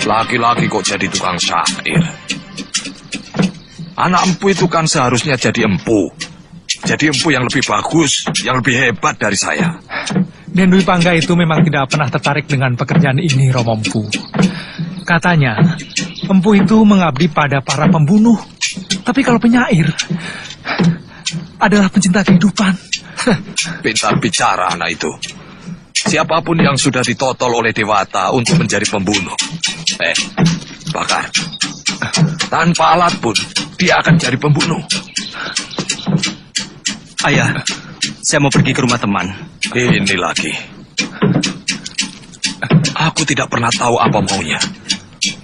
Laki-laki kok jadi tukang syair? Anak empu itu kan seharusnya jadi empu. Jadi empu yang lebih bagus, yang lebih hebat dari saya. Den Dwi Pangga itu memang tidak pernah tertarik dengan pekerjaan ini, Romo Empu. Katanya, empu itu mengabdi pada para pembunuh. Tapi kalau penyair adalah pencinta kehidupan. Pintar bicara anak itu. Siapapun yang sudah ditotol oleh Dewata untuk menjadi pembunuh, Bakar, tanpa alat pun dia akan jadi pembunuh. Ayah, saya mau pergi ke rumah teman. Ini lagi. Aku tidak pernah tahu apa maunya.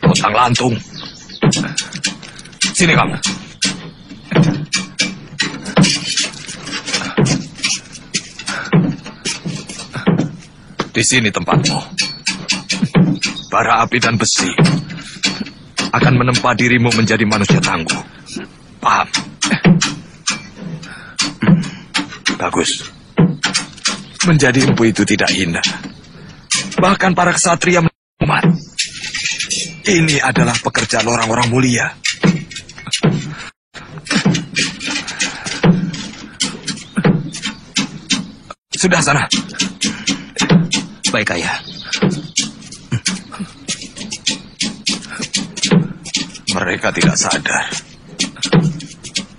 Lontang-lantung. Sini kamu. Di sini tempatmu. Bara api dan besi akan menempa dirimu menjadi manusia tangguh. Paham? Bagus. Menjadi empu itu tidak hina. Bahkan para ksatria umat. Ini adalah pekerjaan orang-orang mulia. Sudah sana. Baik, Ayah. Mereka tidak sadar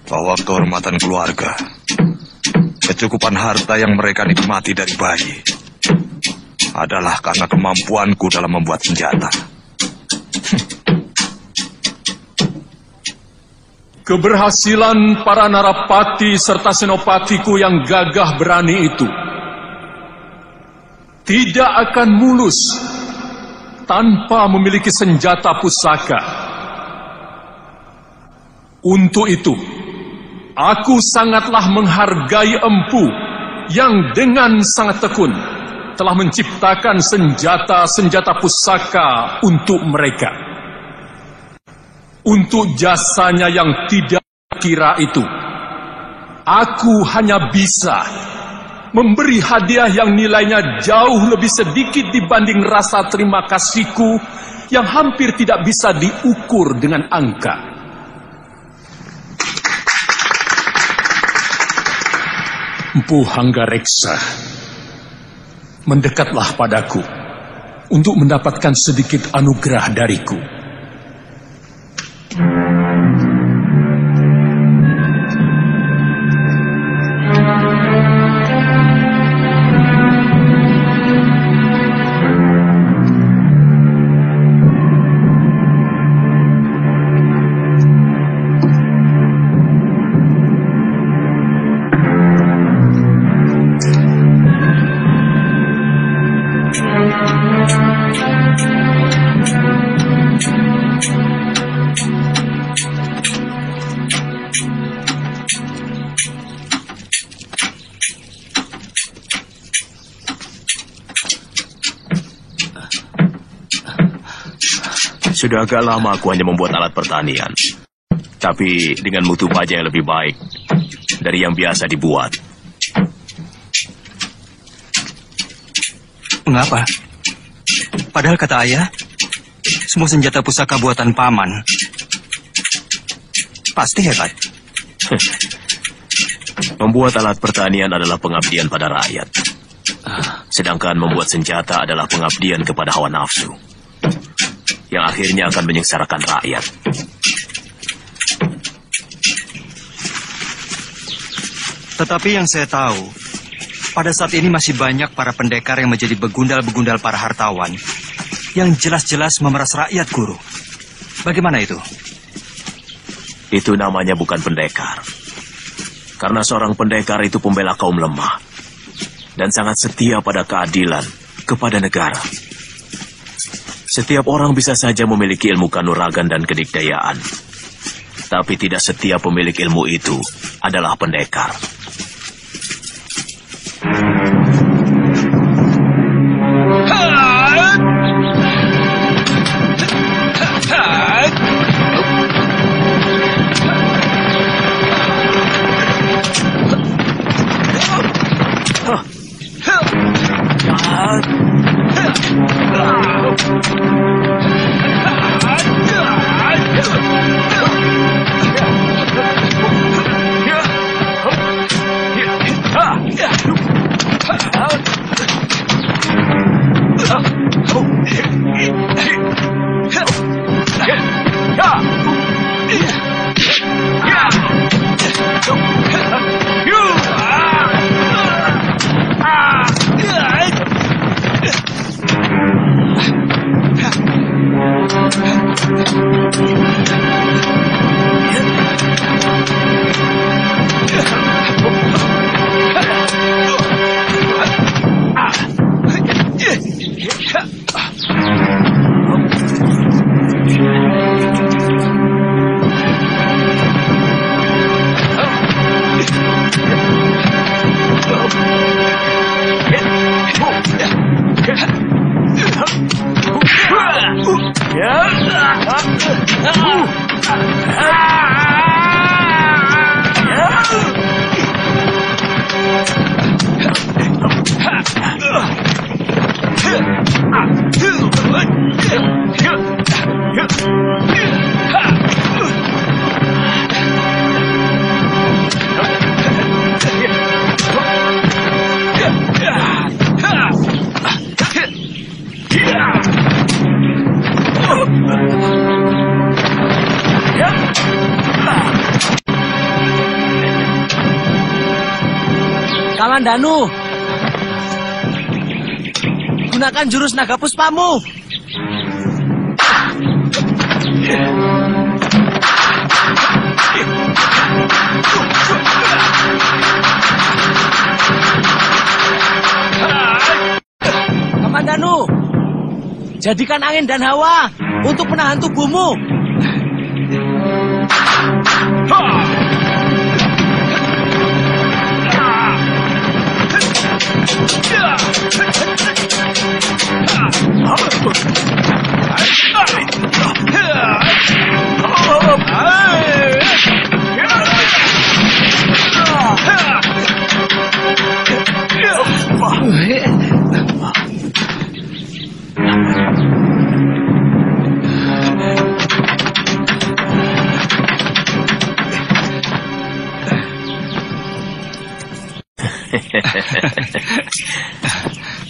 bahwa kehormatan keluarga, kecukupan harta yang mereka nikmati dari bayi adalah karena kemampuanku dalam membuat senjata. Keberhasilan para narapati serta senopatiku yang gagah berani itu tidak akan mulus tanpa memiliki senjata pusaka. Untuk itu, aku sangatlah menghargai empu yang dengan sangat tekun telah menciptakan senjata-senjata pusaka untuk mereka. Untuk jasanya yang tidak kira itu, aku hanya bisa memberi hadiah yang nilainya jauh lebih sedikit dibanding rasa terima kasihku yang hampir tidak bisa diukur dengan angka. Empu Hanggareksa, mendekatlah padaku untuk mendapatkan sedikit anugerah dariku. Sudah agak lama aku hanya membuat alat pertanian, tapi dengan mutu baja yang lebih baik dari yang biasa dibuat. Mengapa? Padahal kata ayah, semua senjata pusaka buatan paman pasti hebat. Membuat alat pertanian adalah pengabdian pada rakyat, sedangkan membuat senjata adalah pengabdian kepada hawa nafsu, yang akhirnya akan menyengsarakan rakyat. Tetapi yang saya tahu, pada saat ini masih banyak para pendekar yang menjadi begundal-begundal para hartawan yang jelas-jelas memeras rakyat, Guru. Bagaimana itu? Itu namanya bukan pendekar. Karena seorang pendekar itu pembela kaum lemah dan sangat setia pada keadilan, kepada negara. Setiap orang bisa saja memiliki ilmu kanuragan dan kedikdayaan, tapi tidak setiap pemilik ilmu itu adalah pendekar. Kamandanu, gunakan jurus naga puspamu. Kamandanu, jadikan angin dan hawa untuk menahan tubuhmu.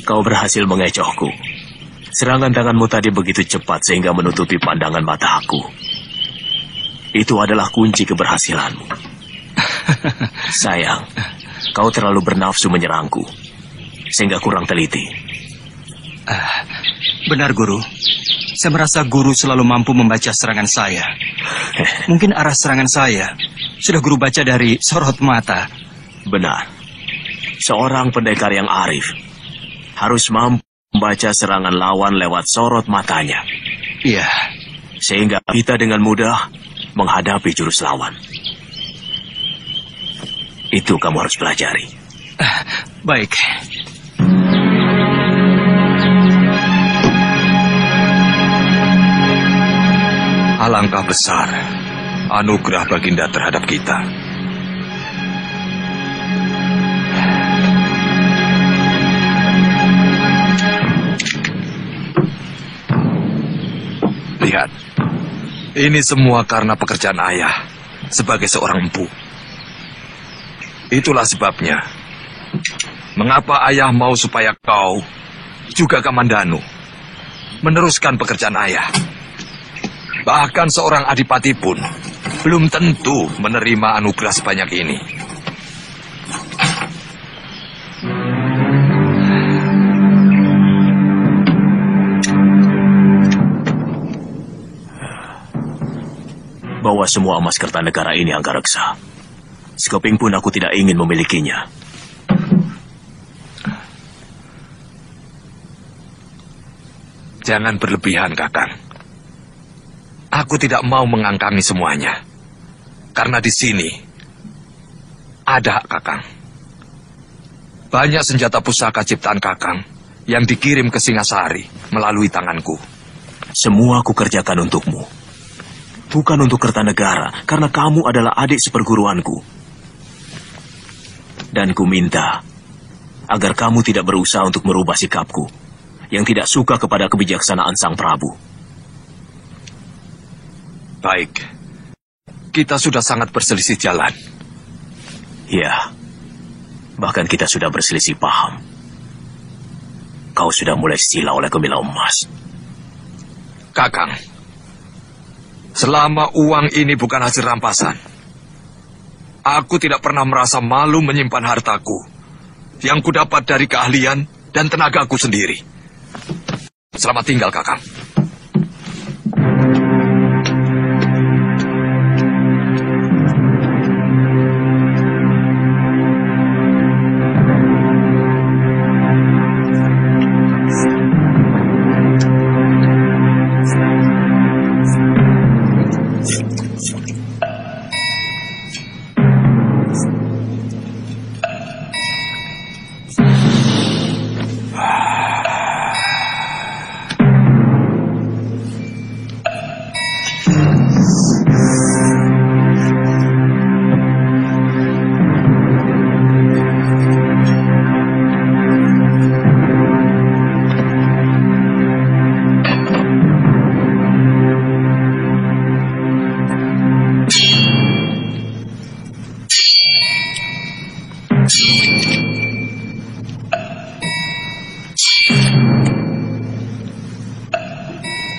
Kau berhasil mengecohku. Serangan tanganmu tadi begitu cepat sehingga menutupi pandangan mata aku. Itu adalah kunci keberhasilanmu. Sayang, kau terlalu bernafsu menyerangku, sehingga kurang teliti. Benar, Guru. Saya merasa Guru selalu mampu membaca serangan saya. Mungkin arah serangan saya sudah Guru baca dari sorot mata. Benar. Seorang pendekar yang arif harus mampu membaca serangan lawan lewat sorot matanya. Iya. Sehingga kita dengan mudah menghadapi jurus lawan. Itu kamu harus pelajari. Baik. Alangkah besar anugerah Baginda terhadap kita. Lihat, ini semua karena pekerjaan ayah sebagai seorang empu. Itulah sebabnya mengapa ayah mau supaya kau, juga Kamandanu, meneruskan pekerjaan ayah. Bahkan seorang adipati pun belum tentu menerima anugerah sebanyak ini. Bawa semua emas Kertanegara ini, Anggareksa. Sekeping pun aku tidak ingin memilikinya. Jangan berlebihan, Kakang. Aku tidak mau mengangkangi semuanya. Karena di sini ada Kakang. Banyak senjata pusaka ciptaan Kakang yang dikirim ke Singasari melalui tanganku. Semua aku kerjakan untukmu. Bukan untuk Kertanegara, karena kamu adalah adik seperguruanku. Dan ku minta agar kamu tidak berusaha untuk merubah sikapku yang tidak suka kepada kebijaksanaan Sang Prabu. Baik, kita sudah sangat berselisih jalan. Ya, bahkan kita sudah berselisih paham. Kau sudah mulai sila oleh Gemilang Emas. Kakang, selama uang ini bukan hasil rampasan, aku tidak pernah merasa malu menyimpan hartaku yang kudapat dari keahlian dan tenagaku sendiri. Selamat tinggal, Kakang.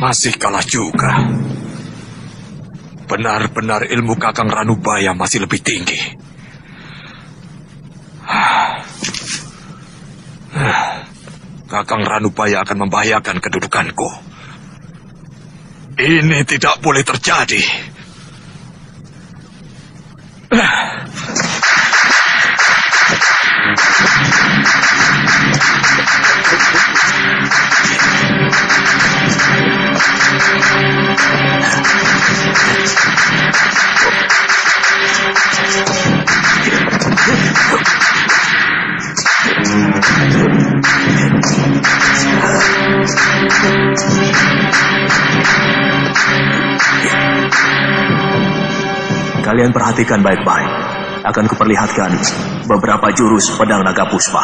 Masih kalah juga. Benar-benar ilmu Kakang Ranubaya masih lebih tinggi. Kakang Ranubaya akan membahayakan kedudukanku. Ini tidak boleh terjadi. Kalian perhatikan baik-baik. Akan kuperlihatkan beberapa jurus pedang naga puspa.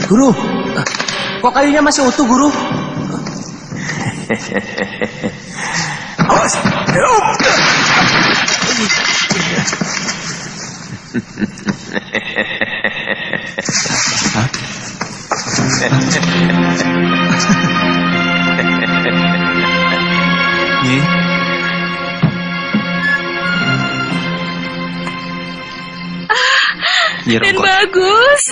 Guru, kok kayunya masih utuh, Guru? Awas! Dan bagus.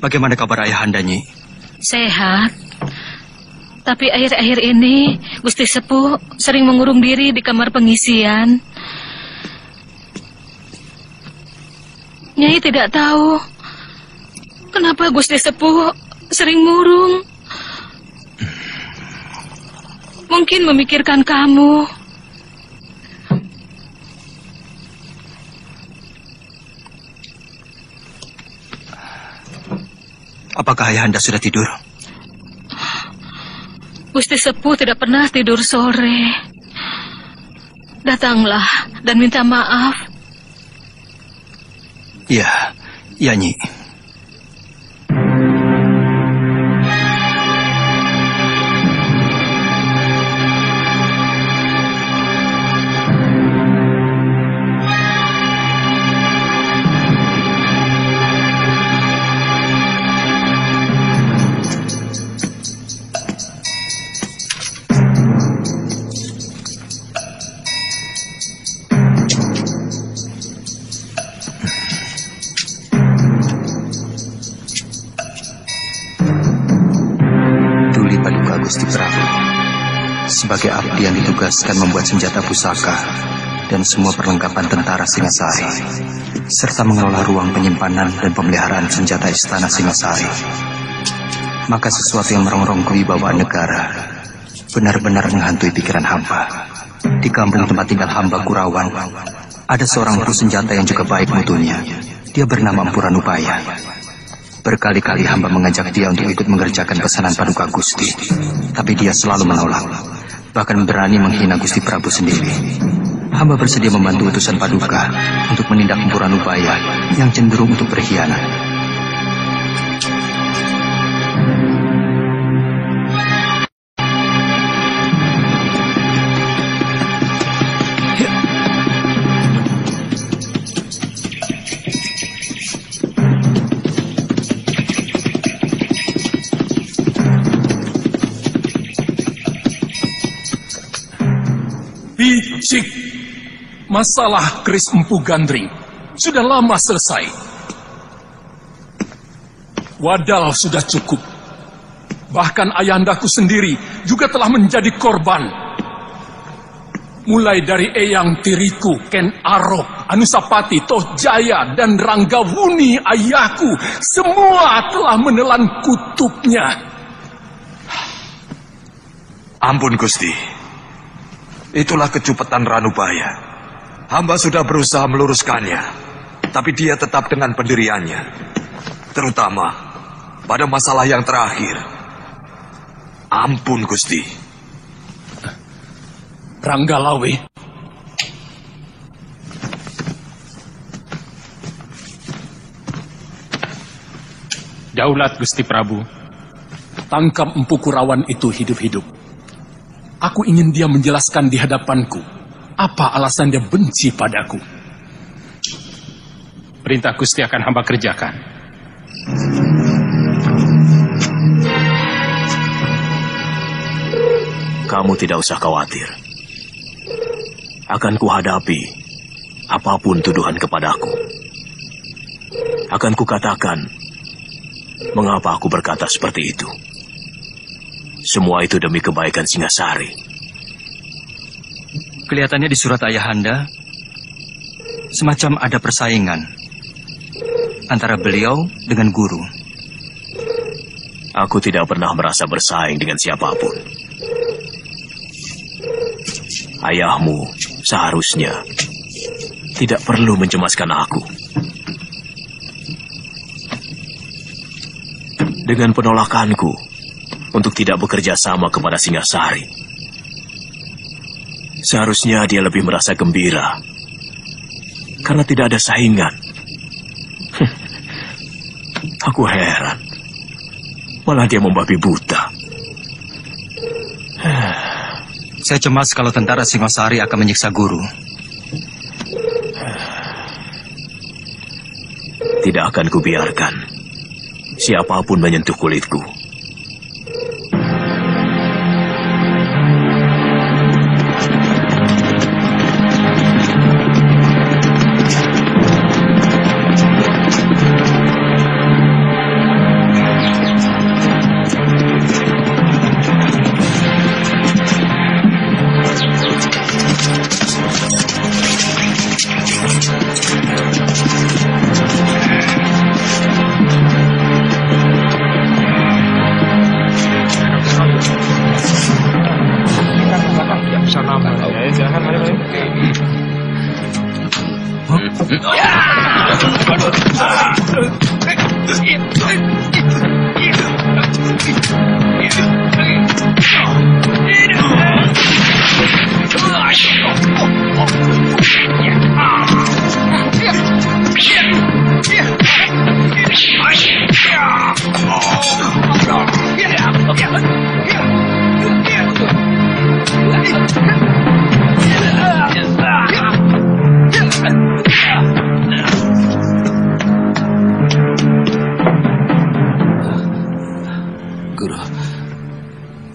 Bagaimana kabar Ayahanda, Nyi? Sehat. Tapi akhir-akhir ini Gusti Sepuh sering mengurung diri di kamar pengisian. Nyai tidak tahu kenapa Gusti Sepuh sering murung. Mungkin memikirkan kamu. Apakah Ayahanda sudah tidur? Gusti Sepuh tidak pernah tidur sore. Datanglah dan minta maaf. Iya, iya, Nyi. Gusti Prabu, sebagai abdi yang ditugaskan membuat senjata pusaka dan semua perlengkapan tentara Singasari, serta mengelola ruang penyimpanan dan pemeliharaan senjata istana Singasari. Maka sesuatu yang merongrong kewibawaan negara benar-benar menghantui pikiran hamba. Di kampung tempat tinggal hamba Kurawan, ada seorang empu senjata yang juga baik mutunya. Dia bernama Empu Ranubaya. Berkali-kali hamba mengajak dia untuk ikut mengerjakan pesanan Paduka Gusti, tapi dia selalu menolak, bahkan berani menghina Gusti Prabu sendiri. Hamba bersedia membantu utusan Paduka untuk menindak Empu Ranubaya yang cenderung untuk berkhianat. Cik, masalah keris Empu Gandring sudah lama selesai. Wadal sudah cukup. Bahkan ayahandaku sendiri juga telah menjadi korban. Mulai dari Eyang Tiriku, Ken Arok, Anusapati, Toh Jaya, dan Ranggawuni ayahku, semua telah menelan kutubnya. Ampun Gusti. Itulah kecupetan Ranubaya. Hamba sudah berusaha meluruskannya, tapi dia tetap dengan pendiriannya. Terutama pada masalah yang terakhir, Ampun, Gusti. Ranggalawe. Daulat Gusti Prabu. Tangkap Empu Kurawan itu hidup-hidup. Aku ingin dia menjelaskan di hadapanku apa alasan dia benci padaku. Perintah Gusti akan hamba kerjakan. Kamu tidak usah khawatir. Akan kuhadapi apapun tuduhan kepadaku. Akan kukatakan mengapa aku berkata seperti itu. Semua itu demi kebaikan Singasari. Kelihatannya di surat ayahanda semacam ada persaingan antara beliau dengan guru. Aku tidak pernah merasa bersaing dengan siapapun. Ayahmu seharusnya tidak perlu mencemaskan aku. Dengan penolakanku untuk tidak bekerja sama kepada Singasari, seharusnya dia lebih merasa gembira karena tidak ada saingan. Aku heran, malah dia membabi buta. Saya cemas kalau tentara Singasari akan menyiksa guru. Tidak akan kubiarkan siapapun menyentuh kulitku.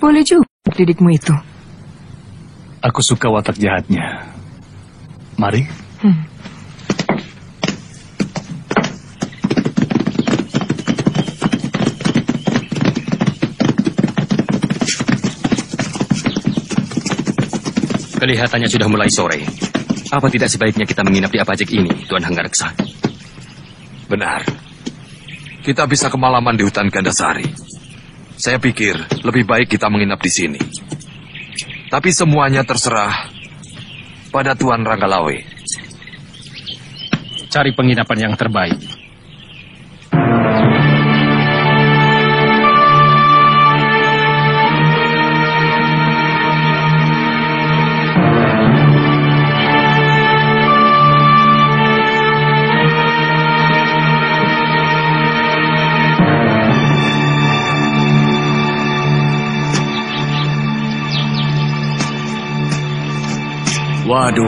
Boleh juga didikmu itu. Aku suka watak jahatnya. Mari. Kelihatannya sudah mulai sore. Apa tidak sebaiknya kita menginap di Apajek ini, Tuan Hanggareksa? Benar. Kita bisa kemalaman di hutan Gandasari. Saya pikir lebih baik kita menginap di sini. Tapi semuanya terserah pada Tuan Ranggalawe. Cari penginapan yang terbaik.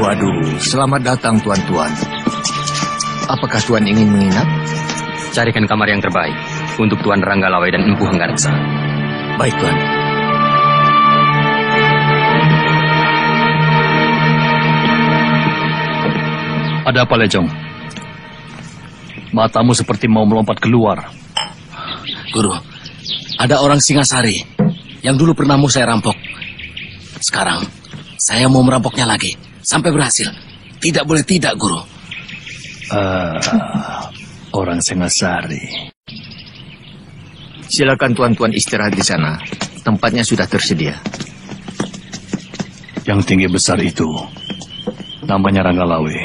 Waduh, selamat datang tuan-tuan. Apakah tuan ingin menginap? Carikan kamar yang terbaik untuk Tuan Ranggalawe dan Empu Hanggareksa. Baik, tuan. Ada apa, Lejong? Matamu seperti mau melompat keluar. Guru, ada orang Singasari yang dulu pernah mau saya rampok. Sekarang, saya mau merampoknya lagi. Sampai berhasil. Tidak boleh tidak, Guru. Orang Singasari. Silakan tuan-tuan istirahat di sana. Tempatnya sudah tersedia. Yang tinggi besar itu namanya Ranggalawe.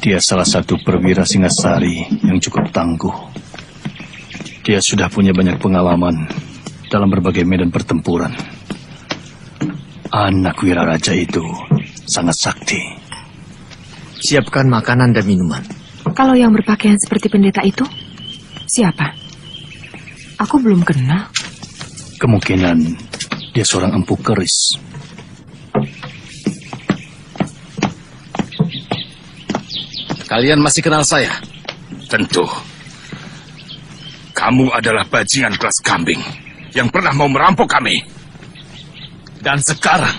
Dia salah satu perwira Singasari yang cukup tangguh. Dia sudah punya banyak pengalaman dalam berbagai medan pertempuran. Anak Wiraraja itu sangat sakti. Siapkan makanan dan minuman. Kalau yang berpakaian seperti pendeta itu, siapa? Aku belum kenal. Kemungkinan dia seorang empu keris. Kalian masih kenal saya? Tentu. Kamu adalah bajingan kelas kambing yang pernah mau merampok kami. Dan sekarang,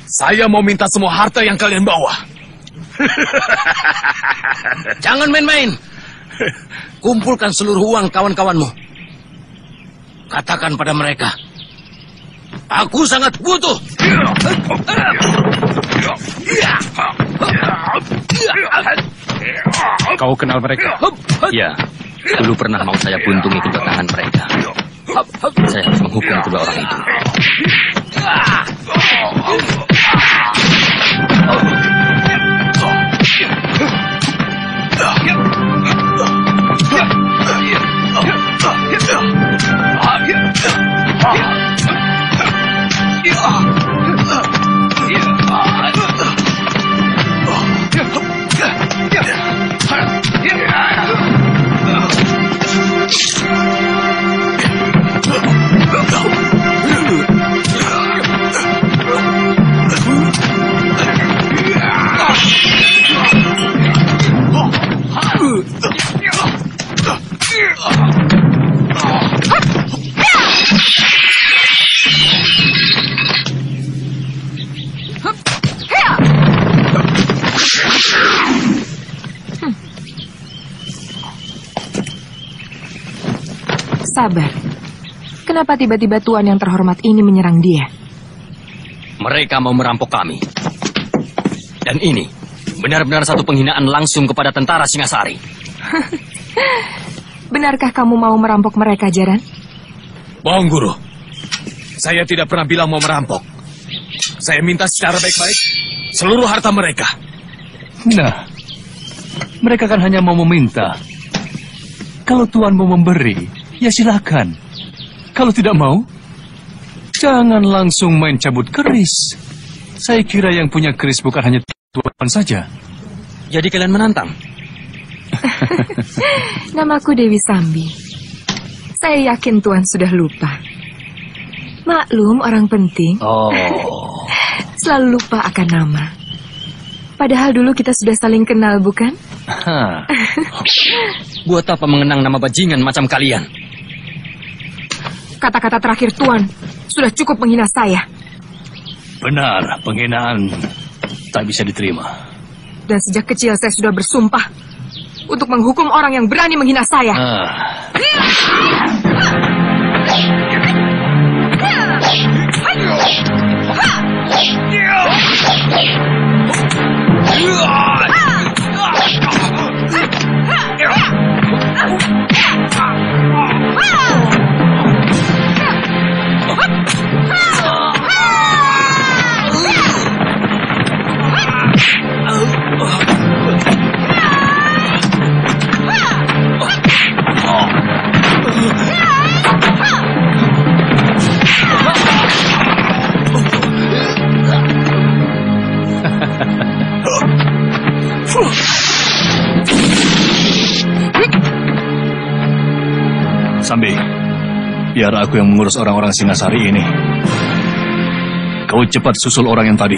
saya mau minta semua harta yang kalian bawa. Jangan main-main. Kumpulkan seluruh uang kawan-kawanmu. Katakan pada mereka, aku sangat butuh. Kau kenal mereka? Ya, dulu pernah mau saya buntungi kedua tangan mereka. Saya harus menghukum kedua orang itu. Sabar. Kenapa tiba-tiba tuan yang terhormat ini menyerang dia? Mereka mau merampok kami. Dan ini benar-benar satu penghinaan langsung kepada tentara Singasari. Benarkah kamu mau merampok mereka, Jaran? Bohong, Guru. Saya tidak pernah bilang mau merampok. Saya minta secara baik-baik seluruh harta mereka. Nah, mereka kan hanya mau meminta. Kalau tuan mau memberi, ya silakan. Kalau tidak mau, jangan langsung main cabut keris. Saya kira yang punya keris bukan hanya tuan saja. Jadi kalian menantang? Namaku Dewi Sambi. Saya yakin tuan sudah lupa. Maklum, orang penting selalu lupa akan nama. Padahal dulu kita sudah saling kenal, bukan? Buat apa mengenang nama bajingan macam kalian? Kata-kata terakhir tuan sudah cukup menghina saya. Benar, penghinaan tak bisa diterima. Dan sejak kecil saya sudah bersumpah untuk menghukum orang yang berani menghina saya. Sambi, biar aku yang mengurus orang-orang Singasari ini. Kau cepat susul orang yang tadi.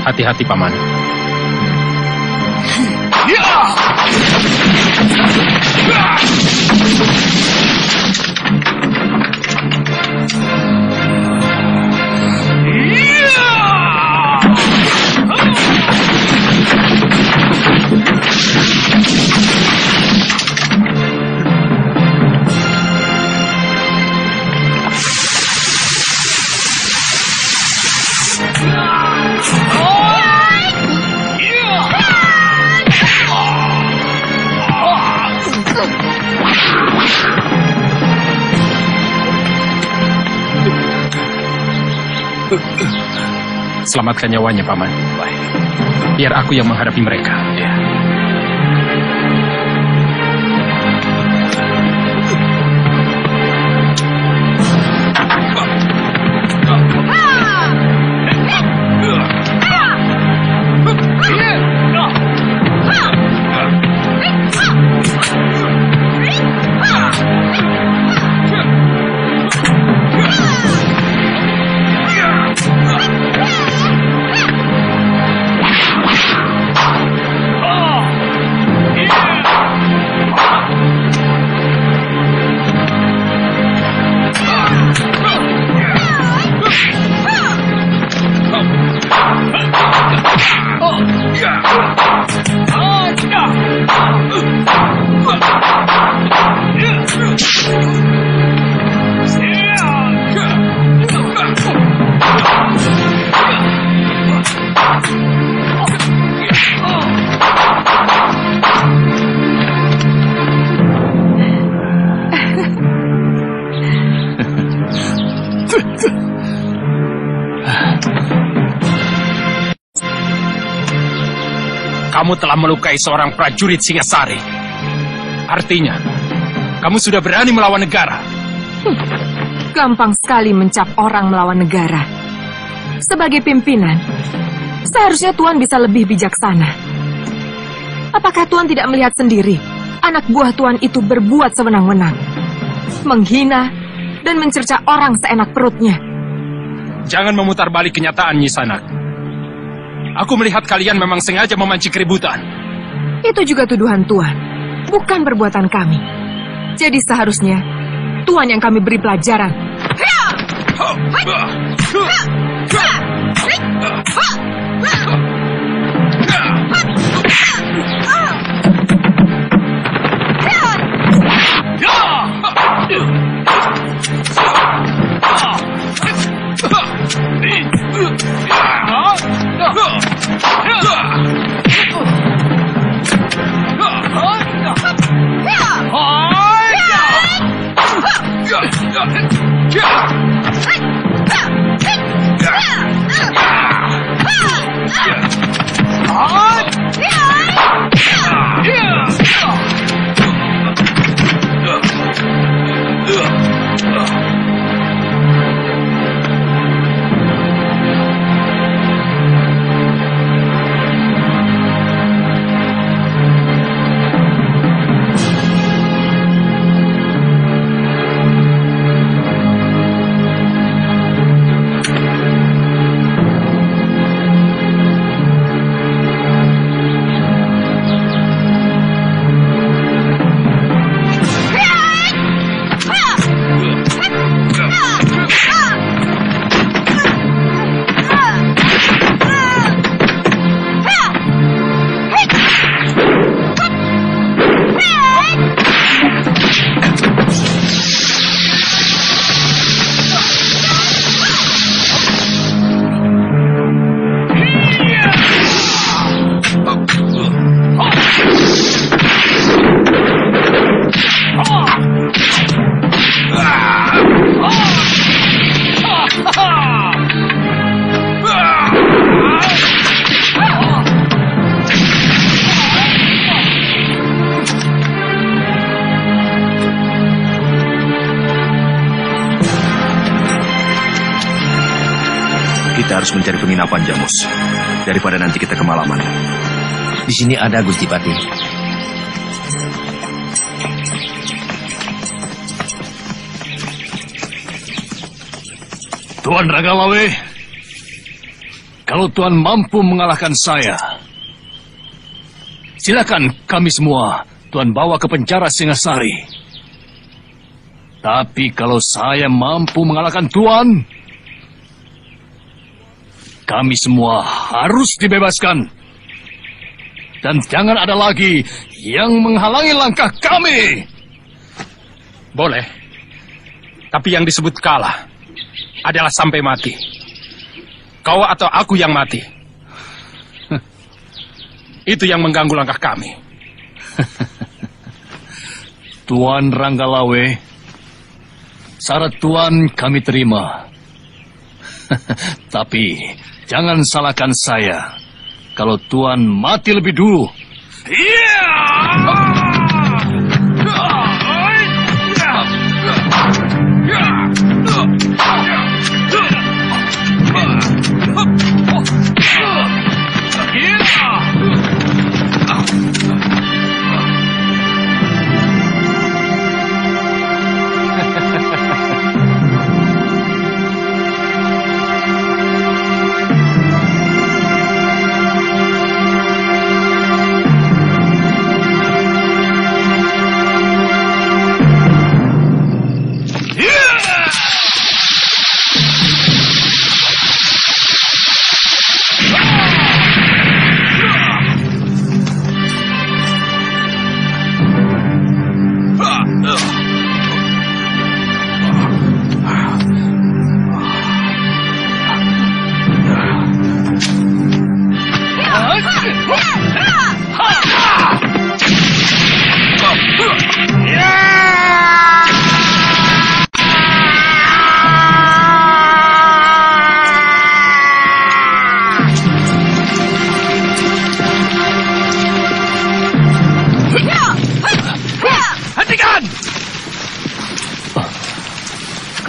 Hati-hati, Paman. Selamatkan nyawanya, Paman. Baik. Biar aku yang menghadapi mereka. Ya. Kamu telah melukai seorang prajurit Singasari. Artinya, kamu sudah berani melawan negara. Gampang sekali mencap orang melawan negara. Sebagai pimpinan, seharusnya Tuan bisa lebih bijaksana. Apakah Tuan tidak melihat sendiri anak buah Tuan itu berbuat sewenang-wenang, menghina dan mencerca orang seenak perutnya? Jangan memutar balik kenyataan, Nyi Sanak. Aku melihat kalian memang sengaja memancing keributan. Itu juga tuduhan Tuan, bukan perbuatan kami. Jadi seharusnya Tuan yang kami beri pelajaran. Kita harus mencari penginapan, Jamus. Daripada nanti kita kemalaman. Di sini ada, Gusti Pati. Tuan Ragalawe, Kalau Tuan mampu mengalahkan saya, silakan kami semua Tuan bawa ke penjara Singasari. Tapi kalau saya mampu mengalahkan Tuan, kami semua harus dibebaskan. Dan jangan ada lagi yang menghalangi langkah kami. Boleh. Tapi yang disebut kalah adalah sampai mati. Kau atau aku yang mati. Itu yang mengganggu langkah kami. Tuan Ranggalawe, syarat Tuan kami terima. Tapi jangan salahkan saya kalau Tuan mati lebih dulu.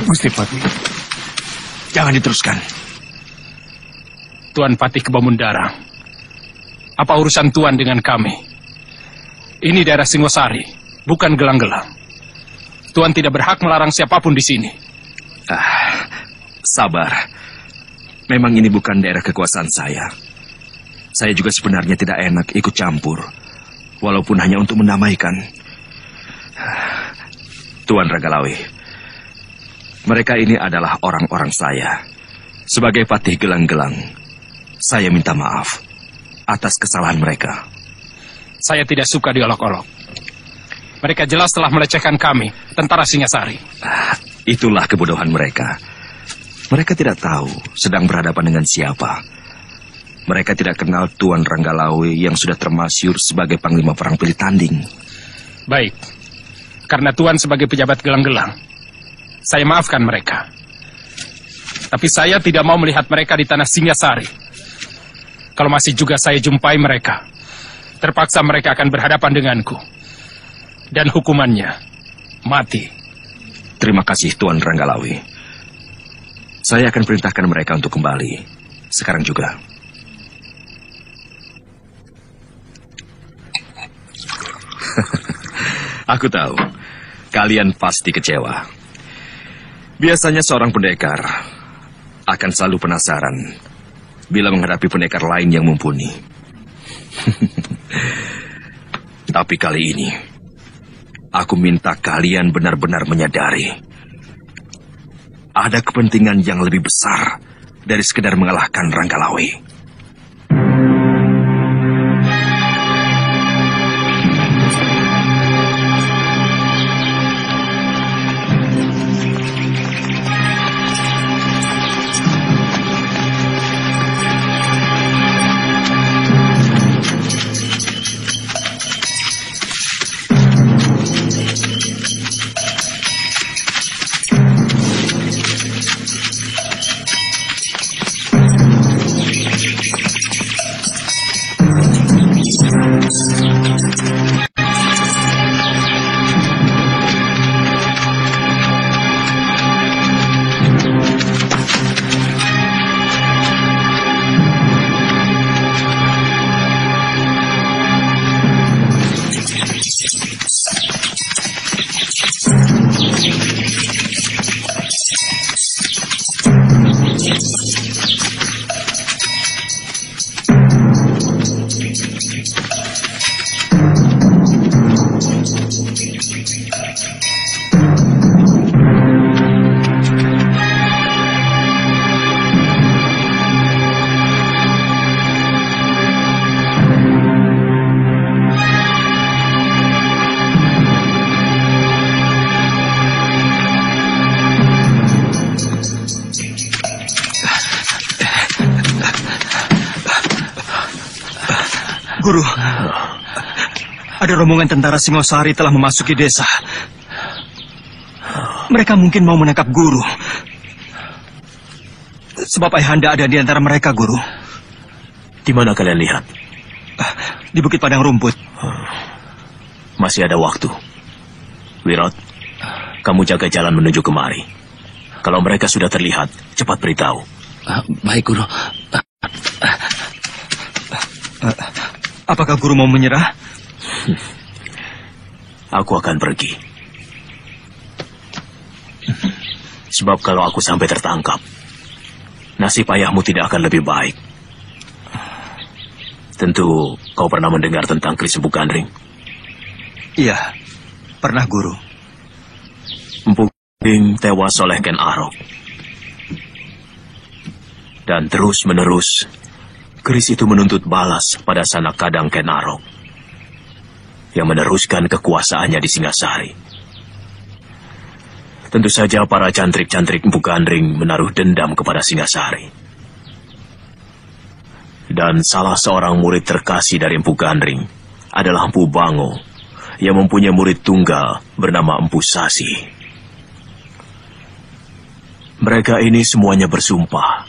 Gusti Patih, jangan diteruskan. Tuan Patih Kebamundara, apa urusan Tuan dengan kami? Ini daerah Singosari, bukan gelang-gelang. Tuan tidak berhak melarang siapapun di sini. Sabar. Memang ini bukan daerah kekuasaan saya. Saya juga sebenarnya tidak enak ikut campur, walaupun hanya untuk mendamaikan. Tuan Ranggalawe, mereka ini adalah orang-orang saya. Sebagai patih gelang-gelang, saya minta maaf atas kesalahan mereka. Saya tidak suka diolok-olok. Mereka jelas telah melecehkan kami, tentara Singasari. Itulah kebodohan mereka. Mereka tidak tahu sedang berhadapan dengan siapa. Mereka tidak kenal Tuan Ranggalawe yang sudah termasyhur sebagai panglima perang pilih tanding. Baik, karena Tuan sebagai pejabat gelang-gelang, saya maafkan mereka. Tapi saya tidak mau melihat mereka di tanah Singasari. Kalau masih juga saya jumpai mereka, terpaksa mereka akan berhadapan denganku. Dan hukumannya, mati. Terima kasih Tuan Ranggalawe. Saya akan perintahkan mereka untuk kembali. Sekarang juga. Aku tahu, kalian pasti kecewa. Biasanya seorang pendekar akan selalu penasaran bila menghadapi pendekar lain yang mumpuni. Tapi kali ini, aku minta kalian benar-benar menyadari ada kepentingan yang lebih besar dari sekedar mengalahkan Ranggalawe. Guru, ada rombongan tentara Singosari telah memasuki desa. Mereka mungkin mau menangkap Guru. Sebab Ayahanda ada di antara mereka, Guru. Di mana kalian lihat? Di Bukit Padang Rumput. Masih ada waktu. Wirot, kamu jaga jalan menuju kemari. Kalau mereka sudah terlihat, cepat beritahu. Baik, Guru. Apakah Guru mau menyerah? Aku akan pergi. Sebab kalau aku sampai tertangkap, nasib ayahmu tidak akan lebih baik. Tentu kau pernah mendengar tentang Kris Empu Gandring? Iya, pernah, Guru. Empu Gandring tewas oleh Ken Arok. Dan terus-menerus, Kris itu menuntut balas pada sanak kadang Ken Arok yang meneruskan kekuasaannya di Singasari. Tentu saja para cantrik-cantrik Empu Gandring menaruh dendam kepada Singasari. Dan salah seorang murid terkasih dari Empu Gandring adalah Empu Bango yang mempunyai murid tunggal bernama Empu Sasi. Mereka ini semuanya bersumpah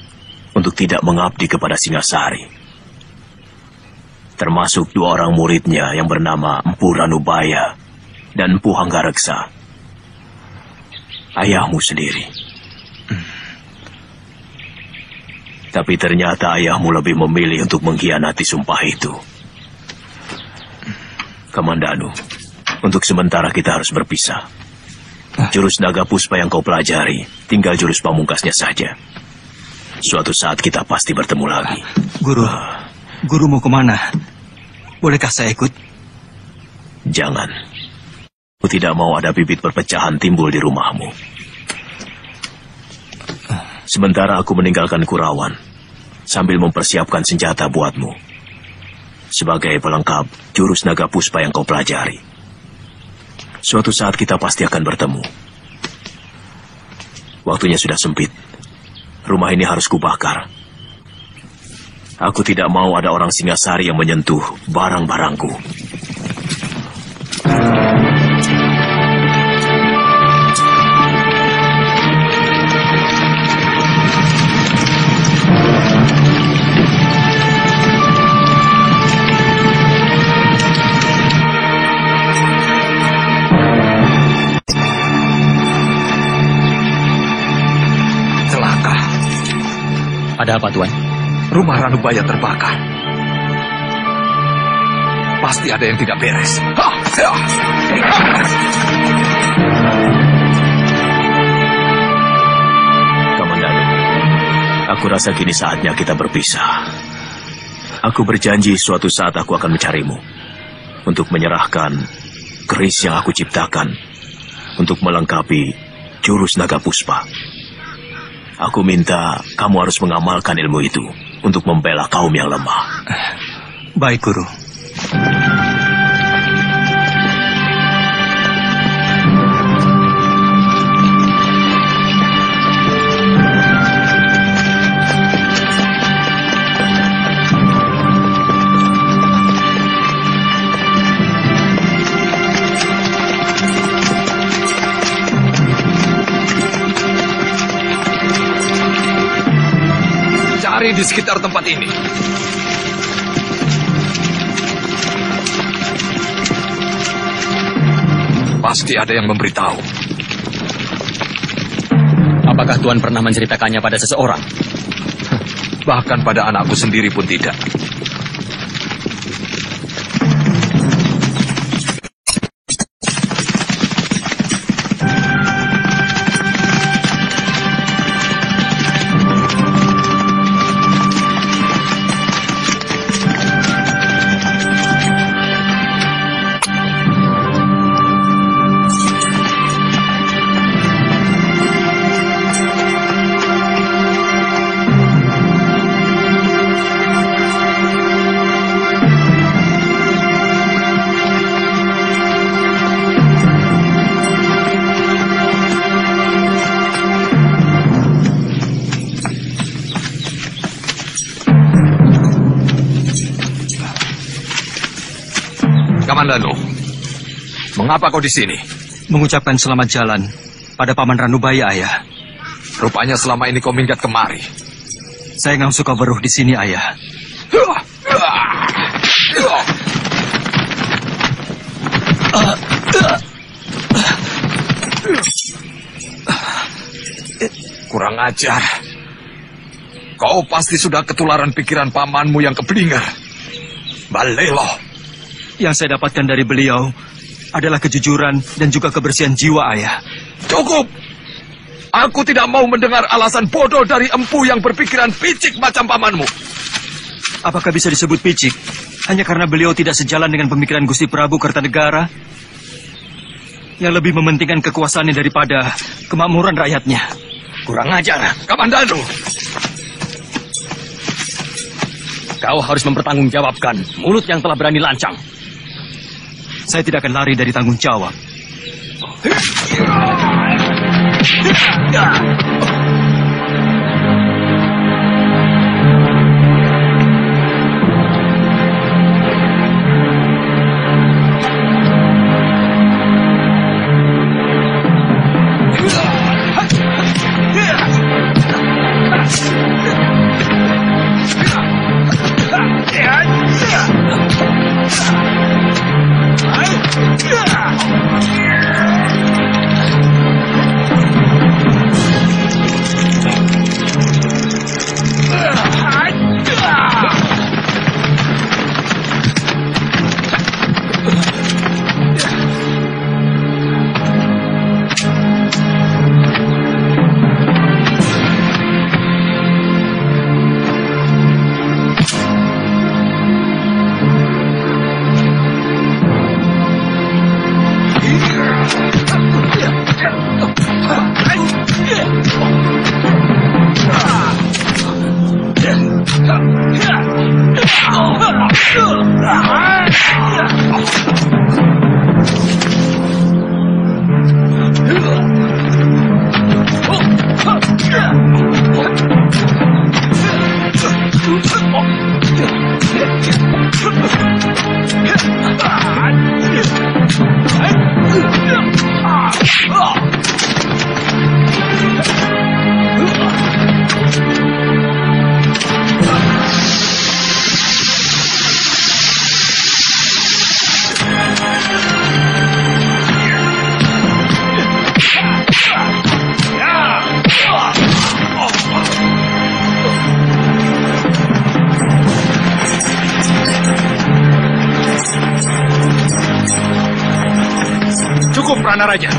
untuk tidak mengabdi kepada Singasari. Termasuk dua orang muridnya yang bernama Empu Ranubaya dan Empu Hanggareksa. Ayahmu sendiri. Tapi ternyata ayahmu lebih memilih untuk mengkhianati sumpah itu. Kamandanu, untuk sementara kita harus berpisah. Jurus naga puspa yang kau pelajari, tinggal jurus pamungkasnya saja. Suatu saat kita pasti bertemu lagi. Guru mau kemana? Bolehkah saya ikut? Jangan. Aku tidak mau ada bibit perpecahan timbul di rumahmu. Sementara aku meninggalkan Kurawan, sambil mempersiapkan senjata buatmu. Sebagai pelengkap jurus naga puspa yang kau pelajari. Suatu saat kita pasti akan bertemu. Waktunya sudah sempit. Rumah ini harus kubakar. Aku tidak mau ada orang Singasari yang menyentuh barang-barangku. Celaka. Ada apa, Tuan? Rumah Ranubaya terbakar. Pasti ada yang tidak beres. Kamandanu, aku rasa kini saatnya kita berpisah. Aku berjanji suatu saat aku akan mencarimu untuk menyerahkan keris yang aku ciptakan untuk melengkapi jurus naga puspa. Aku minta kamu harus mengamalkan ilmu itu untuk membela kaum yang lemah. Baik, Guru. Cari di sekitar tempat ini. Pasti ada yang memberitahu. Apakah Tuan pernah menceritakannya pada seseorang? Bahkan pada anakku sendiri pun tidak. Kamandanu, mengapa kau di sini? Mengucapkan selamat jalan pada Paman Ranubaya, Ayah. Rupanya selama ini kau minggat kemari. Saya nggak suka beruh di sini, Ayah. Kurang ajar. Kau pasti sudah ketularan pikiran pamanmu yang keblinger. Balelo. Yang saya dapatkan dari beliau adalah kejujuran dan juga kebersihan jiwa, Ayah. Cukup. Aku tidak mau mendengar alasan bodoh dari empu yang berpikiran picik macam pamanmu. Apakah bisa disebut picik hanya karena beliau tidak sejalan dengan pemikiran Gusti Prabu Kertanegara yang lebih mementingkan kekuasaannya daripada kemakmuran rakyatnya? Kurang ajar, Kamandanu. Kau harus mempertanggungjawabkan mulut yang telah berani lancang. Saya tidak akan lari dari tanggung jawab. Cukup, Rana Raja.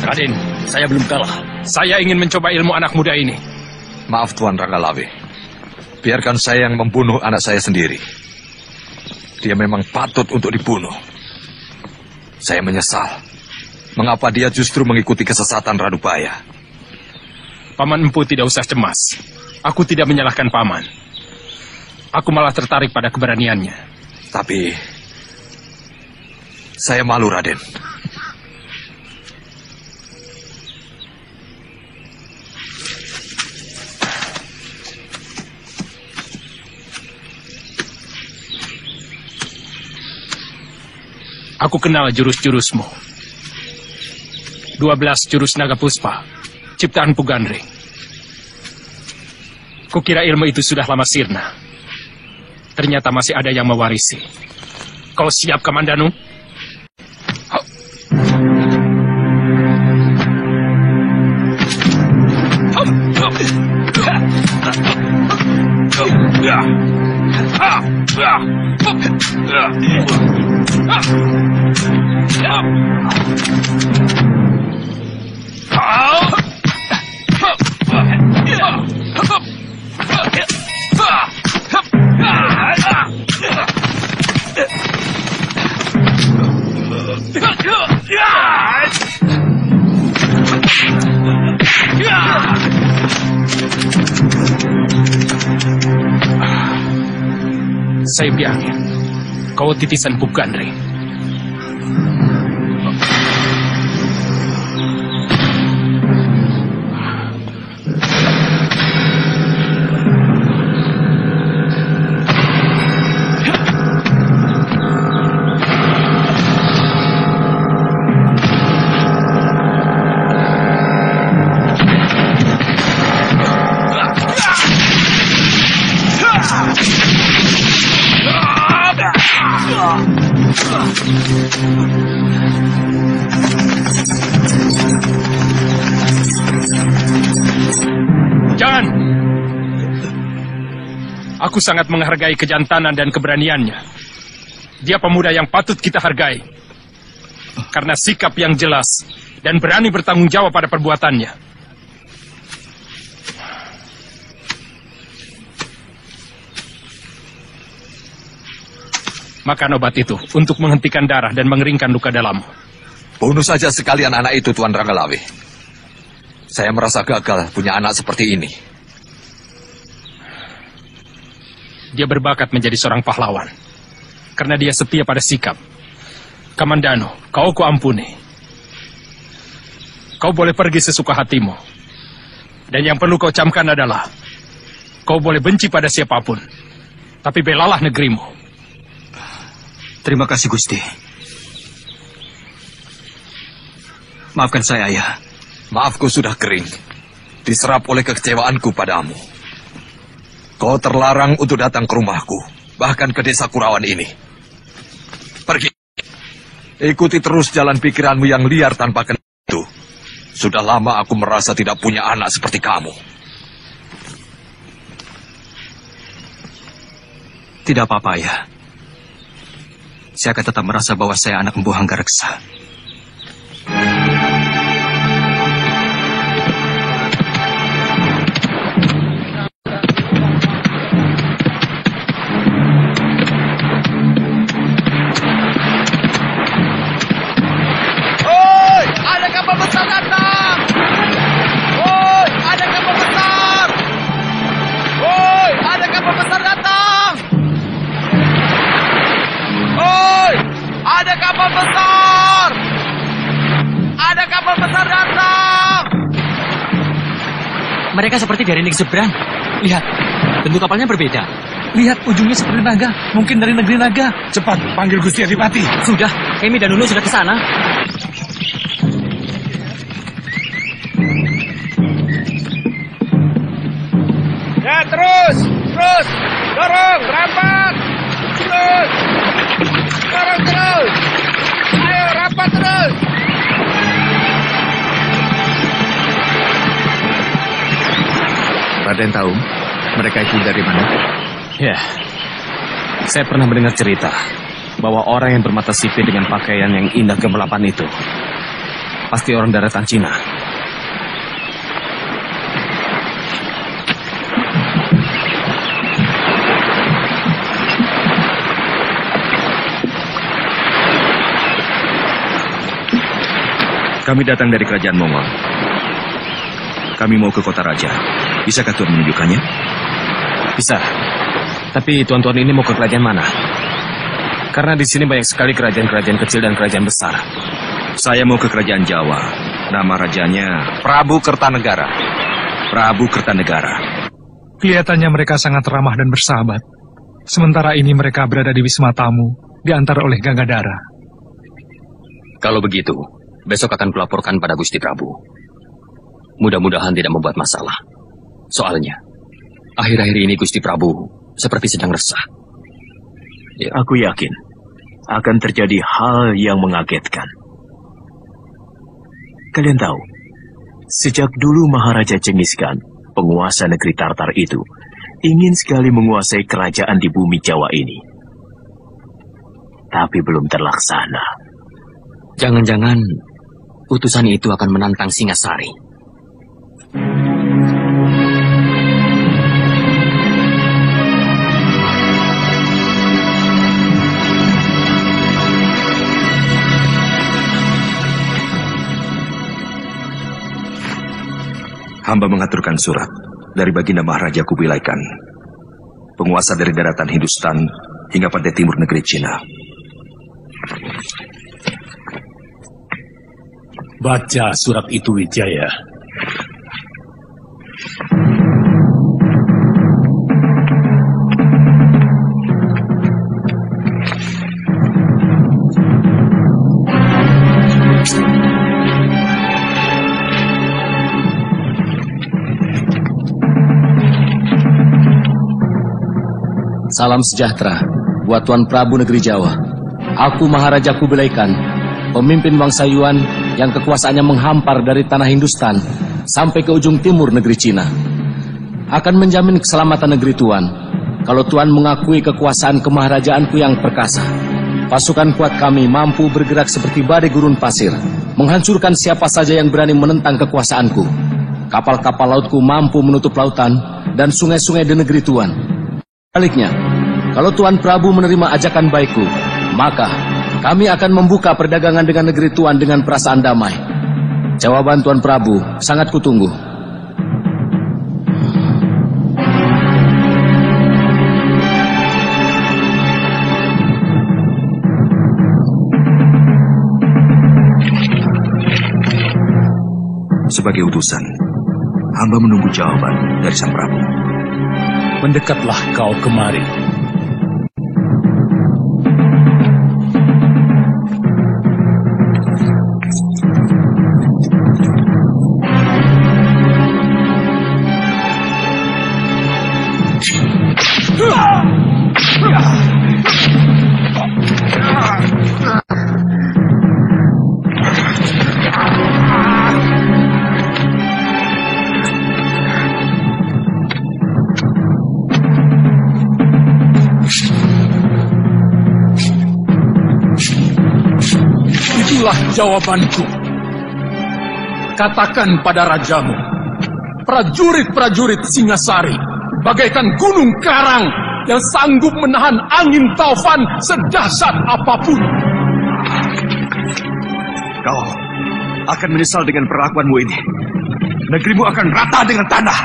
Raden, saya belum kalah. Saya ingin mencoba ilmu anak muda ini. Maaf Tuan Ranggalawe. Biarkan saya yang membunuh anak saya sendiri. Dia memang patut untuk dibunuh. Saya menyesal. Mengapa dia justru mengikuti kesesatan Ranubaya? Paman Empu tidak usah cemas. Aku tidak menyalahkan Paman. Aku malah tertarik pada keberaniannya. Tapi saya malu, Raden. Aku kenal jurus-jurusmu. 12 jurus naga puspa, ciptaan Pugandring. Kukira ilmu itu sudah lama sirna. Ternyata masih ada yang mewarisi. Kau siap, Kamandanu? Saya bilangin, kau titisan Pugandring. Jangan! Aku sangat menghargai kejantanan dan keberaniannya. Dia pemuda yang patut kita hargai. Karena sikap yang jelas dan berani bertanggung jawab pada perbuatannya. Makan obat itu untuk menghentikan darah dan mengeringkan luka dalammu. Bunuh saja sekalian anak itu, Tuan Ranggalawe. Saya merasa gagal punya anak seperti ini. Dia berbakat menjadi seorang pahlawan. Karena dia setia pada sikap. Kamandano, kau kuampuni. Kau boleh pergi sesuka hatimu. Dan yang perlu kau camkan adalah, kau boleh benci pada siapapun. Tapi belalah negerimu. Terima kasih, Gusti. Maafkan saya, Ayah. Maafku sudah kering. Diserap oleh kekecewaanku padamu. Kau terlarang untuk datang ke rumahku, bahkan ke desa Kurawan ini. Pergi. Ikuti terus jalan pikiranmu yang liar tanpa kenal itu. Sudah lama aku merasa tidak punya anak seperti kamu. Tidak apa-apa, Ayah. Saya akan tetap merasa bahwa saya anak Empu Hanggareksa. Mereka seperti dari negeri seberang. Lihat, bentuk kapalnya berbeda. Lihat, ujungnya seperti naga. Mungkin dari negeri naga. Cepat, panggil Gusti Adipati. Sudah, Kemi dan Nunu sudah ke sana. Ya, terus. Dorong, rapat. Terus. Dorong terus. Ayo, rapat terus. Raden tahu mereka itu dari mana? Ya, saya pernah mendengar cerita bahwa orang yang bermata sipit dengan pakaian yang indah gemerlapan itu pasti orang daratan Cina. Kami datang dari kerajaan Mongol. Kami mau ke kota raja. Bisakah Tuan menunjukkannya? Bisa. Tapi tuan-tuan ini mau ke kerajaan mana? Karena di sini banyak sekali kerajaan-kerajaan kecil dan kerajaan besar. Saya mau ke kerajaan Jawa. Nama rajanya Prabu Kertanegara. Prabu Kertanegara. Kelihatannya mereka sangat ramah dan bersahabat. Sementara ini mereka berada di Wisma Tamu, diantar oleh Ganggadara. Kalau begitu, besok akan kulaporkan pada Gusti Prabu. Mudah-mudahan tidak membuat masalah. Soalnya, akhir-akhir ini Gusti Prabu seperti sedang resah. Ya, aku yakin akan terjadi hal yang mengagetkan. Kalian tahu, sejak dulu Maharaja Cengis Khan, penguasa negeri Tartar itu, ingin sekali menguasai kerajaan di bumi Jawa ini. Tapi belum terlaksana. Jangan-jangan utusan itu akan menantang Singasari. Hamba mengaturkan surat dari Baginda Maharaja Kubilai Khan, penguasa dari daratan Hindustan hingga pantai timur negeri Cina. Baca surat itu, Wijaya. Salam sejahtera buat Tuan Prabu Negeri Jawa. Aku Maharaja Kubilaikan, pemimpin bangsa Yuan yang kekuasaannya menghampar dari tanah Hindustan sampai ke ujung timur negeri Cina. Akan menjamin keselamatan negeri Tuan kalau Tuan mengakui kekuasaan kemaharajaanku yang perkasa. Pasukan kuat kami mampu bergerak seperti badai gurun pasir, menghancurkan siapa saja yang berani menentang kekuasaanku. Kapal-kapal lautku mampu menutup lautan dan sungai-sungai di negeri Tuan. Sebaliknya, kalau Tuan Prabu menerima ajakan baikku, maka kami akan membuka perdagangan dengan negeri Tuan dengan perasaan damai. Jawaban Tuan Prabu sangat kutunggu. Sebagai utusan, hamba menunggu jawaban dari Sang Prabu. Mendekatlah kau kemari. Itulah jawabanku. Katakan pada rajamu, prajurit-prajurit Singasari bagaikan gunung karang yang sanggup menahan angin taufan sedahsyat apapun. Kau akan menyesal dengan perlakuanmu ini. Negerimu akan rata dengan tanah.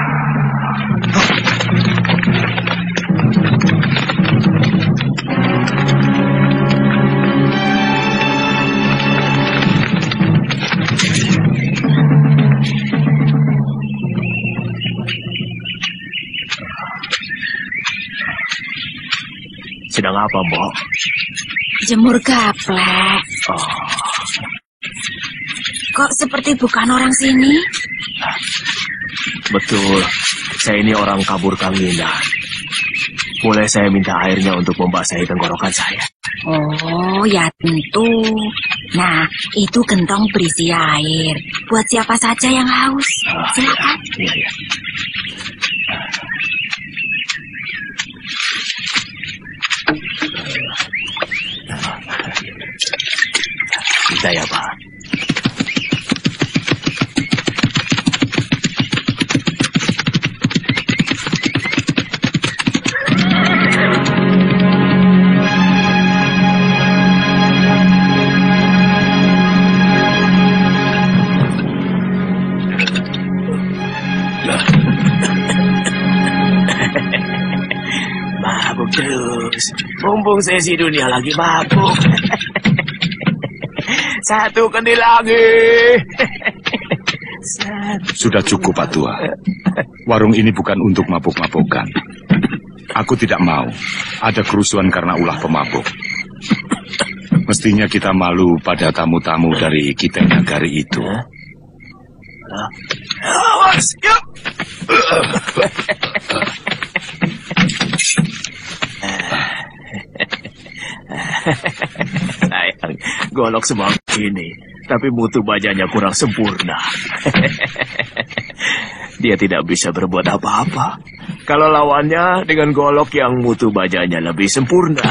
Sedang apa, Mbok? Jemur gaplek. Oh. Kok seperti bukan orang sini? Betul, saya ini orang kabur Kang Nina. Boleh saya minta airnya untuk membasahi tenggorokan saya? Oh, ya tentu. Nah, itu gentong berisi air. Buat siapa saja yang haus. Silakan. Iya. Kita ya, Pak. Mabuk terus. Mumpung sesi dunia lagi mabuk. Satu kendil lagi. Sudah cukup, Pak Tua. Warung ini bukan untuk mabuk-mabukan. Aku tidak mau ada kerusuhan karena ulah pemabuk. Mestinya kita malu pada tamu-tamu dari Kiteng Nagari itu. Awas, yuk. Sayang, golok semangat ini, tapi mutu bajanya kurang sempurna. Dia tidak bisa berbuat apa-apa kalau lawannya dengan golok yang mutu bajanya lebih sempurna.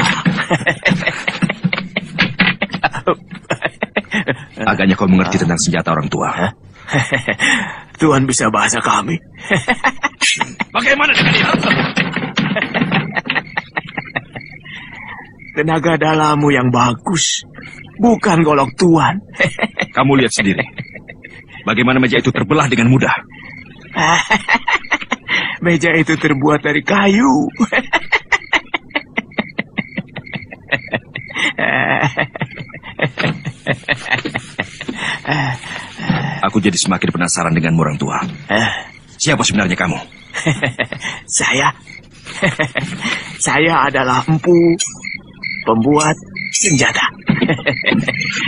Agaknya kau mengerti tentang senjata orang tua. Tuhan bisa bahasa kami. Bagaimana dengan dia? Tenaga dalammu yang bagus, bukan golok Tuan. Kamu lihat sendiri. Bagaimana meja itu terbelah dengan mudah. Meja itu terbuat dari kayu. Aku jadi semakin penasaran dengan orang tua. Siapa sebenarnya kamu? Saya adalah empu pembuat senjata.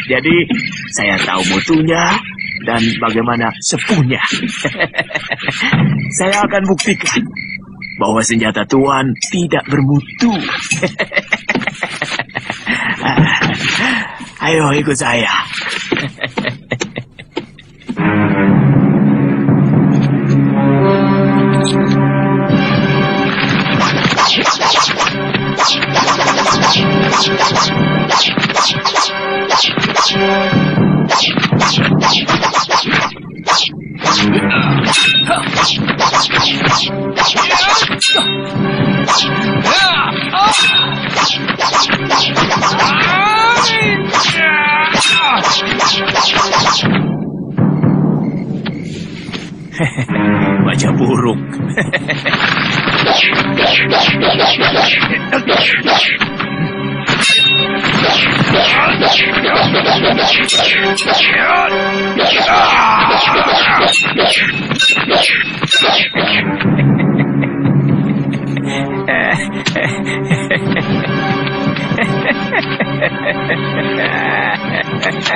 Jadi saya tahu mutunya dan bagaimana sepuhnya. Saya akan buktikan bahwa senjata Tuan tidak bermutu. Ayo ikut saya. Baca burung.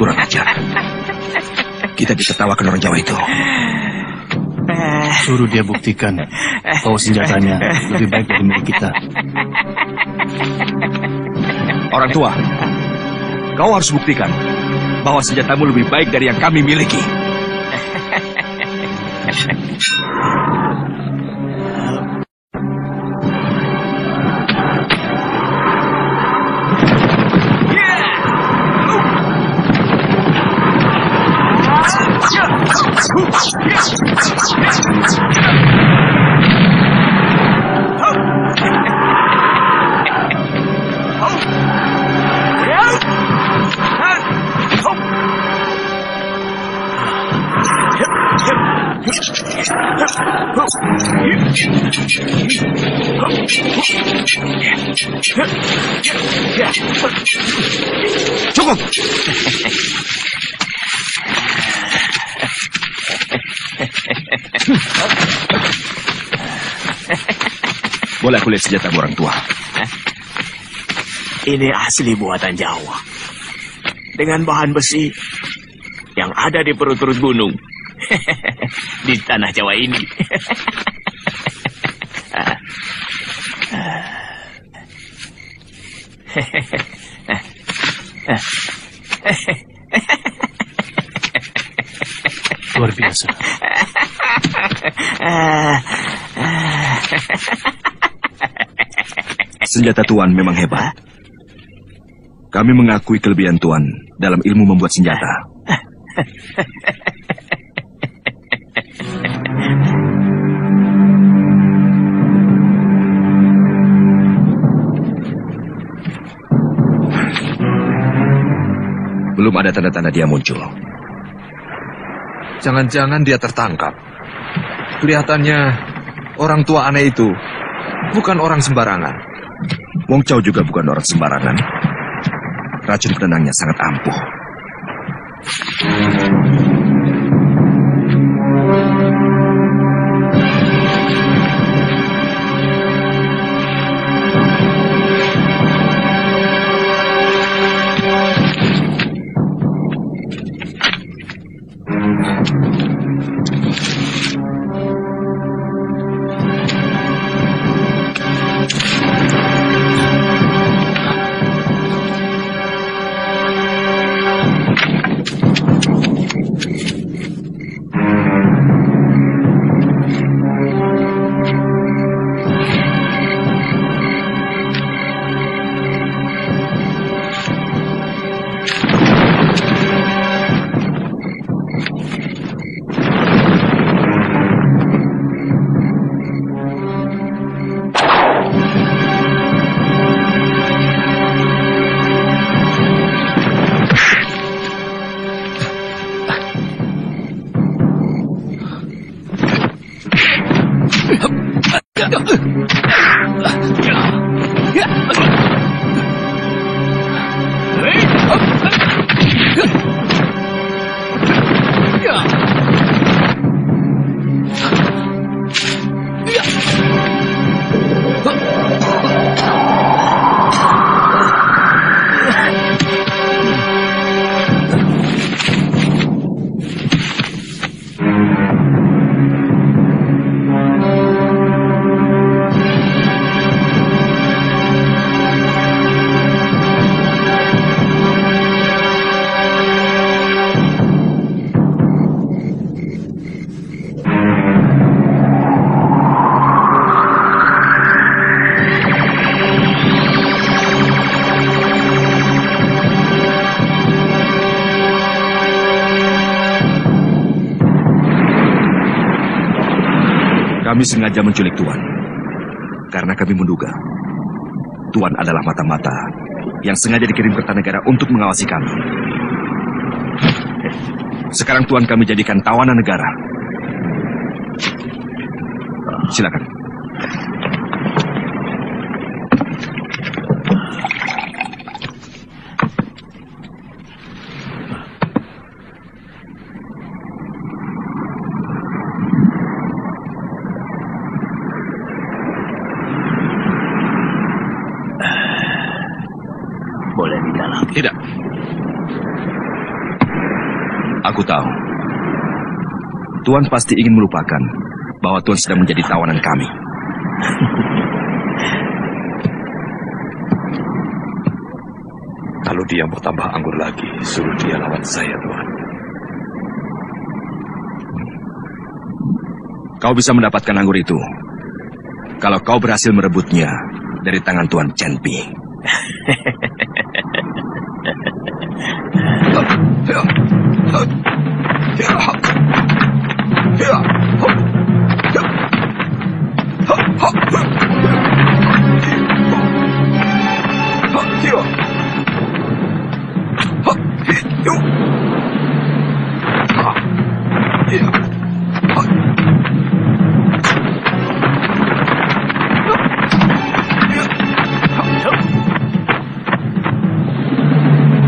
Kurang ajar. Kita ditertawakan orang Jawa itu. Suruh dia buktikan bahwa senjatanya lebih baik dari milik kita. Orang tua, kau harus buktikan bahwa senjatamu lebih baik dari yang kami miliki. Cukup. Boleh aku lihat senjata orang tua? Ini asli buatan Jawa. Dengan bahan besi yang ada di perut-perut gunung. Di tanah Jawa ini. Luar biasa. Senjata Tuan memang hebat. Kami mengakui kelebihan Tuan dalam ilmu membuat senjata. Belum ada tanda-tanda dia muncul. Jangan-jangan dia tertangkap. Kelihatannya orang tua aneh itu bukan orang sembarangan. Wong Chow juga bukan orang sembarangan. Racun penenangnya sangat ampuh. Kami sengaja menculik Tuan, karena kami menduga Tuan adalah mata-mata yang sengaja dikirim Kertanegara untuk mengawasi kami. Sekarang Tuan kami jadikan tawanan negara. Silakan. Boleh di dalam. Tidak. Aku tahu. Tuan pasti ingin melupakan bahwa Tuan sedang menjadi tawanan kami. Kalau dia mau tambah anggur lagi, suruh dia lawan saya, Tuan. Kau bisa mendapatkan anggur itu kalau kau berhasil merebutnya dari tangan Tuan Chen Pi.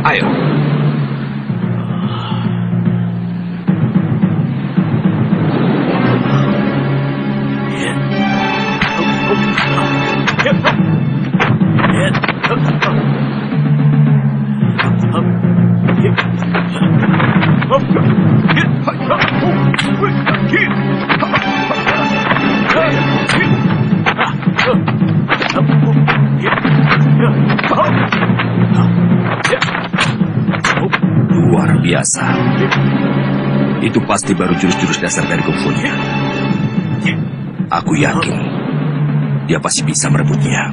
Ayo. Luar biasa. Itu pasti baru jurus-jurus dasar dari kungfunya. Aku yakin dia pasti bisa merebutnya.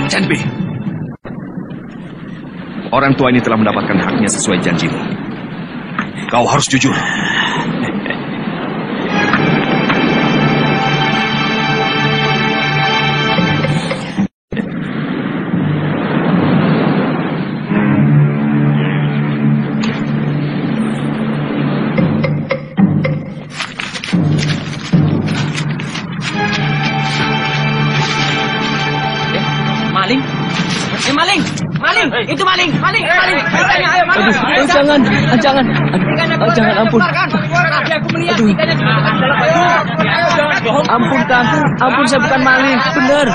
Chen Pi, orang tua ini telah mendapatkan haknya sesuai janjimu. Kau harus jujur. Maling? Maling! Maling! Itu maling! Maling! Maling! Ayo, maling! Aduh, jangan! Jangan! Jangan, ampun! Ampun, Kang! Ampun, saya bukan maling! Benar!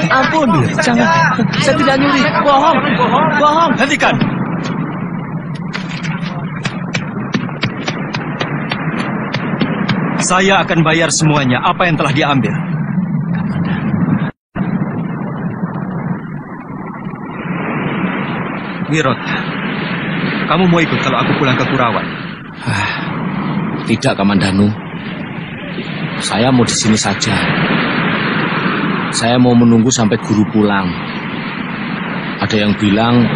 Ampun! Jangan! Saya tidak nyuri! Bohong! Bohong! Hentikan! Saya akan bayar semuanya apa yang telah diambil. Wirot, kamu mau ikut kalau aku pulang ke Kurawan? Tidak, Kamandanu. Saya mau di sini saja. Saya mau menunggu sampai guru pulang. Ada yang bilang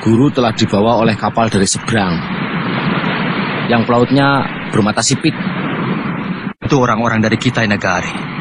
guru telah dibawa oleh kapal dari seberang, yang pelautnya bermata sipit. Itu orang-orang dari Kitai Nagari.